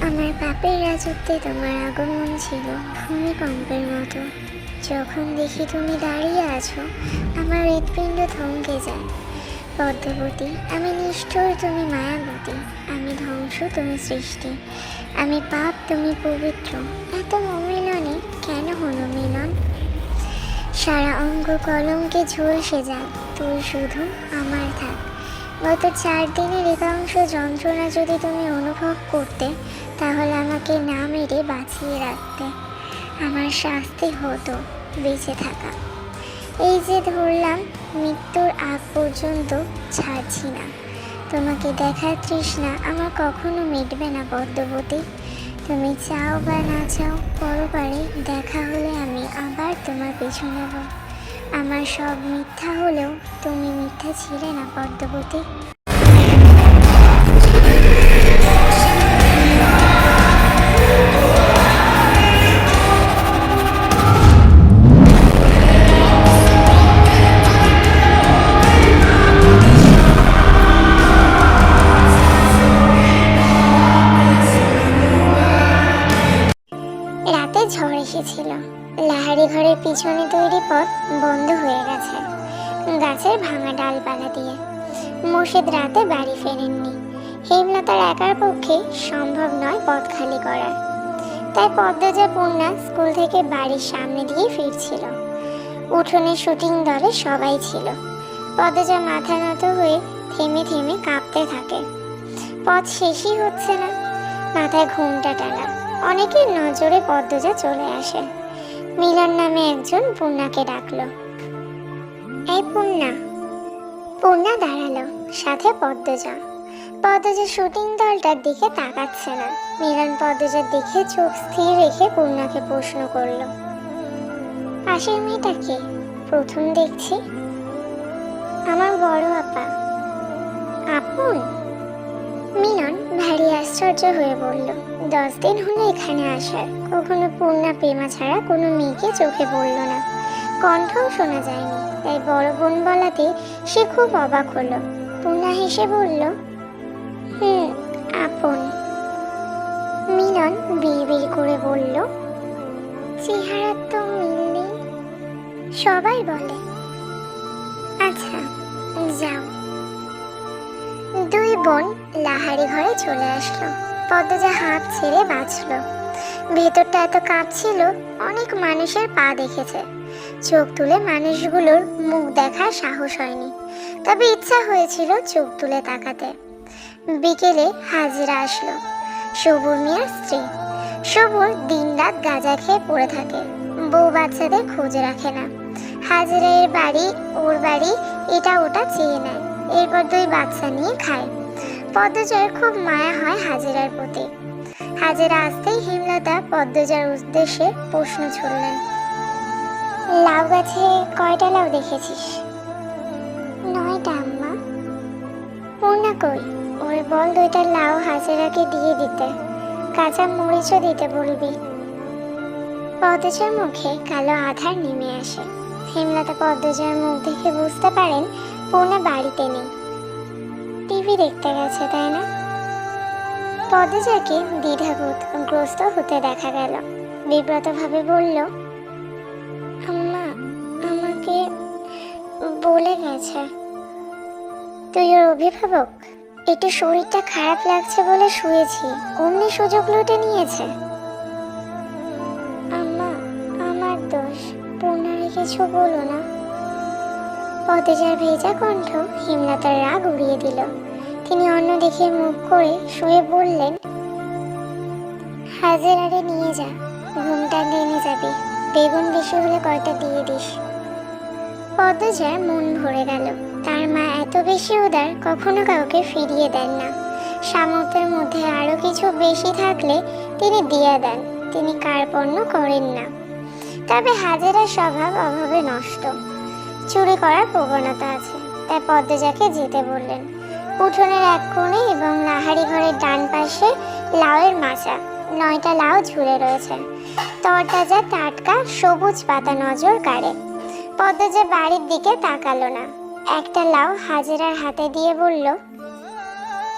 আমার পাপের রাজত্বে তোমার আগমন ছিল ভূমিকম্পের মতো। যখন দেখি তুমি দাঁড়িয়ে আছো, আমার হৃৎপিণ্ড থমকে যায়। পদ্মবতী, আমি নিষ্ঠুর, তুমি মায়াবতী। আমি ধ্বংস, তুমি সৃষ্টি। আমি পাপ, তুমি পবিত্র। এত অমিলনে কেন হলো মিলন? সারা অঙ্গ কলঙ্কে ঝলসে যায়, তুই শুধু আমার থাক। গত 4 দিনের একাংশ যন্ত্রণা যদি তুমি অনুভব করতে, তাহলে আমাকে না মেরে বাঁচিয়ে রাখতে। আমার শাস্তি হতো বেঁচে থাকা। এই যে ধরলাম, মৃত্যুর আগ পর্যন্ত ছাড়ছি না। তোমাকে দেখার তৃষ্ণা আমার কখনো মিটবে না পদ্মবতী। তুমি চাও বা না চাও, পরপারে দেখা হলে আমি আবার তোমার পিছু নেব। আমার সব মিথ্যা হলেও তুমি মিথ্যা ছিলে না পদ্মবতী। রাতে ঝড় এসেছিল। লাহারি ঘরের পিছনে তৈরি পথ বন্ধ হয়ে গেছে গাছের ভাঙা ডালপালা দিয়ে। মোর্শেদ রাতে বাড়ি ফেরেননি। হেমলতার একার পক্ষে সম্ভব নয় পথ খালি করা। তাই পদ্মজা পূর্ণা স্কুল থেকে বাড়ির সামনে দিয়ে ফিরছিল। উঠোনে শুটিং দলে সবাই ছিল। পদ্মজা মাথা নত হয়ে থেমে থেমে কাঁপতে থাকে। পথ শেষই হচ্ছে না, মাথায় ঘুমটা টানা। অনেকের নজরে পদ্মজা চলে আসে। মিলন নামে একজন পূর্ণাকে ডাকলো, এই পূর্ণা। পূর্ণা দাঁড়ালো, সাথে পদ্মজা। পদ্মজা শুটিং দলটার দিকে তাকাচ্ছে না। মিলন পদ্মজার দিকে চোখ স্থির রেখে পূর্ণাকে প্রশ্ন করলো, পাশের মেয়েটা কে? প্রথম দেখছি। আমার বড় আপা। আপন? মিলন ভারী আশ্চর্য হয়ে বলল, 10 দিন হলো এখানে আসার। কখনো পূর্ণা প্রেমা ছাড়া কোনো মেয়েকে চোখে পড়ল না, কণ্ঠও শোনা যায়নি। তাই বড় বোন বলাতে সে খুব অবাক হলো। পূর্ণা হেসে বলল, আপন। মিলন বিড়বিড় করে বলল, চেহারা তো মিল নেই। সবাই বলে। আচ্ছা, যাও। দুই বোন লাহারি ঘরে চলে আসলো। পদ্মজা হাত ছেড়ে বাঁচলো। ভেতরটা এত কাঁপছিল, অনেক মানুষের পা দেখেছে। চোখ তুলে মানুষগুলোর মুখ দেখার সাহস হয়নি, তবে ইচ্ছা হয়েছিল চোখ তুলে তাকাতে। বিকেলে হাজিরা আসলো, সবুর মিয়ার স্ত্রী। সবুর দিনরাত গাঁজা খেয়ে পড়ে থাকে, বউ বাচ্চাদের খোঁজ রাখে না। হাজিরা এর বাড়ি ওর বাড়ি এটা ওটা চেয়ে নেয়, এরপর 2 বাচ্চা নিয়ে খায়। পদ্মজার খুব মায়া হয় হাজিরার প্রতি। হাজিরা আসতেই হেমলতা পদ্মজার উদ্দেশ্যে প্রশ্ন ছুড়লেন, লাউ গাছে কয়টা লাউ দেখেছিস? 9টা আম্মা। পূর্ণা কই? ওরে বল 2টা লাউ হাজিরাকে দিয়ে দিতে, কাঁচা মরিচও দিতে বলবি। পদ্মজার মুখে কালো আধার নেমে আসে। হেমলতা পদ্মজার মুখ দেখে বুঝতে পারেন পূর্ণা বাড়িতে নেই, টিভি দেখতে গেছে, তাই না? পদ্মজাকে দ্বিধাগ্রস্ত হতে দেখা গেল। বিব্রতভাবে বলল, আম্মা আমাকে বলে গেছে তুই ওর অভিভাবক। একটু শরীরটা খারাপ লাগছে বলে শুয়েছি, অমনি সুযোগ লুটে নিয়েছে। আম্মা, আমার দোষ, পূর্ণারে কিছু বলো না। পদ্মজার ভেজা কণ্ঠ হেমলতার রাগ উড়িয়ে দিল। তিনি অন্যদিকে মুখ করে শুয়ে বললেন, হাজিরারে নিয়ে যা, ঘুমটা নেমে যাবে। বেগুন বেশি হলে কয়টা দিয়ে দিস। পদ্মজার মন ভরে গেল। তার মা এত বেশি উদার, কখনো কাউকে ফিরিয়ে দেন না। সামর্থ্যের মধ্যে আরো কিছু বেশি থাকলে তিনি দিয়ে দেন, তিনি কার্পণ্য করেন না। তবে হাজিরার স্বভাব অভাবে নষ্ট, চুরি করার প্রবণতা আছে। তাই পদ্মজাকে যেতে বললেন। উঠোনের এক কোণে এবং লাহারি ঘরের ডান পাশে লাউয়ের মাচা, 9টা লাউ ঝুলে রয়েছে। তরতাজা টাটকা সবুজ পাতা নজর কাড়ে। পদ্মজা বাড়ির দিকে তাকালো না। একটা লাউ হাজিরার হাতে দিয়ে বলল,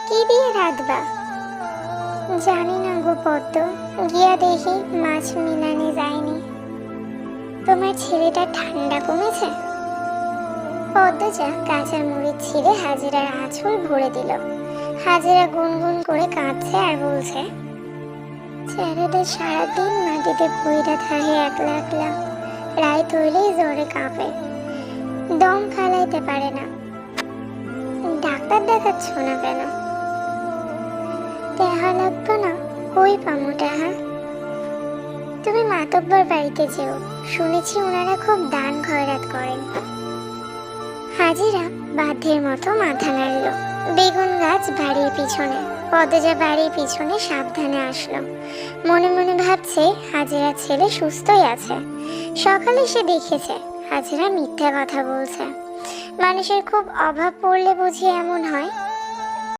কি দিয়ে রাঁধবা? জানি না গো পদ্ম, গিয়া দেখি মাছ মিলানে যায়নি। তোমার ছেলেটা ঠান্ডা কমেছে? পদ্মজা কাঁচা মরিচ ছিঁড়ে হাজিরার আঁচল ভরে দিল। হাজিরা গুনগুন করে কাঁদছে আর বলছে, ছেলেটা সারাদিন মাটিতে পইরা থাকে একলা একলা, রাত হইলেই জ্বরে কাঁপে, দম ফালাইতে পারে না। ডাক্তার দেখাচ্ছ না কেন? টেহা লাগতো না, কই পামু টাহা? তুমি মাতব্বর বাড়িতে যেও, শুনেছি ওনারা খুব দান খয়রাত করেন। হাজিরা বাধ্যের মতো মাথা নাড়ল। বেগুন গাছ বাড়ির পিছনে। পদ্মজা বাড়ির পিছনে সাবধানে আসলো। মনে মনে ভাবছে হাজিরা ছেলে সুস্থই আছে। সকালে সে দেখেছে হাজিরা মিথ্যা কথা বলছে। মানুষের খুব অভাব পড়লে বুঝি এমন হয়।